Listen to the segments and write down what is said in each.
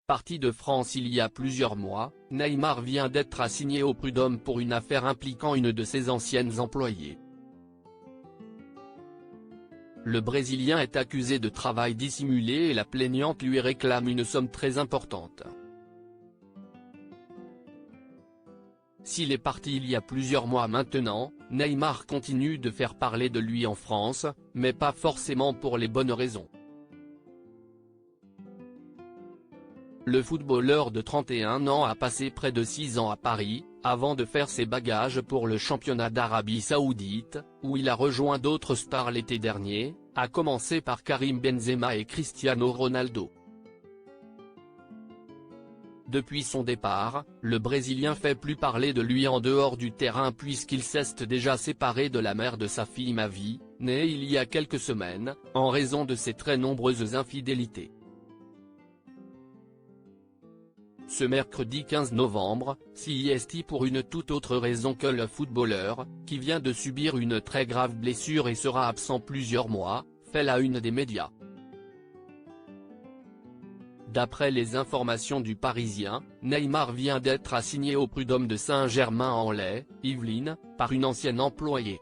Parti de France il y a plusieurs mois, Neymar vient d'être assigné au prud'homme pour une affaire impliquant une de ses anciennes employées. Le Brésilien est accusé de travail dissimulé et la plaignante lui réclame une somme très importante. S'il est parti il y a plusieurs mois maintenant, Neymar continue de faire parler de lui en France, mais pas forcément pour les bonnes raisons. Le footballeur de 31 ans a passé près de 6 ans à Paris, avant de faire ses bagages pour le championnat d'Arabie Saoudite, où il a rejoint d'autres stars l'été dernier, à commencer par Karim Benzema et Cristiano Ronaldo. Depuis son départ, le Brésilien fait plus parler de lui en dehors du terrain puisqu'il s'est déjà séparé de la mère de sa fille Mavi, née il y a quelques semaines, en raison de ses très nombreuses infidélités. Ce mercredi 15 novembre, CIST pour une toute autre raison que le footballeur, qui vient de subir une très grave blessure et sera absent plusieurs mois, fait la une des médias. D'après les informations du Parisien, Neymar vient d'être assigné au prud'homme de Saint-Germain-en-Laye, Yvelines, par une ancienne employée.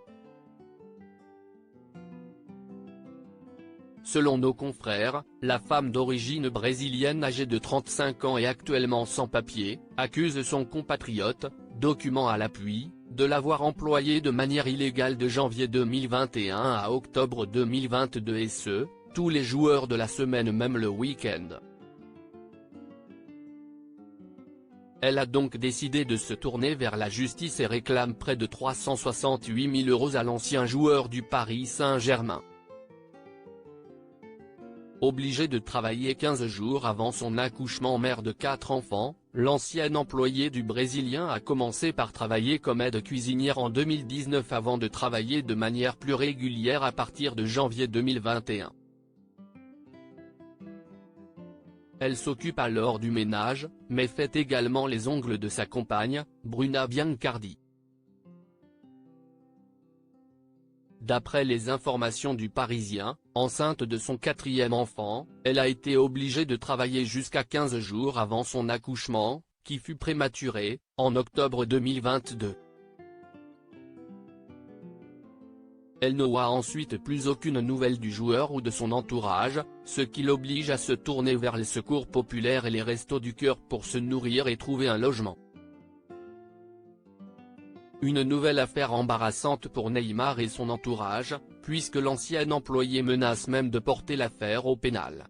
Selon nos confrères, la femme d'origine brésilienne âgée de 35 ans et actuellement sans papier, accuse son compatriote, document à l'appui, de l'avoir employé de manière illégale de janvier 2021 à octobre 2022 et ce, tous les jours de la semaine même le week-end. Elle a donc décidé de se tourner vers la justice et réclame près de 368 000 € à l'ancien joueur du Paris Saint-Germain. Obligé de travailler 15 jours avant son accouchement, mère de 4 enfants, l'ancienne employée du Brésilien a commencé par travailler comme aide cuisinière en 2019 avant de travailler de manière plus régulière à partir de janvier 2021. Elle s'occupe alors du ménage, mais fait également les ongles de sa compagne, Bruna Biancardi. D'après les informations du Parisien, enceinte de son 4e enfant, elle a été obligée de travailler jusqu'à 15 jours avant son accouchement, qui fut prématuré, en octobre 2022. Elle n'aura ensuite plus aucune nouvelle du joueur ou de son entourage, ce qui l'oblige à se tourner vers les secours populaires et les restos du cœur pour se nourrir et trouver un logement. Une nouvelle affaire embarrassante pour Neymar et son entourage, puisque l'ancien employé menace même de porter l'affaire au pénal.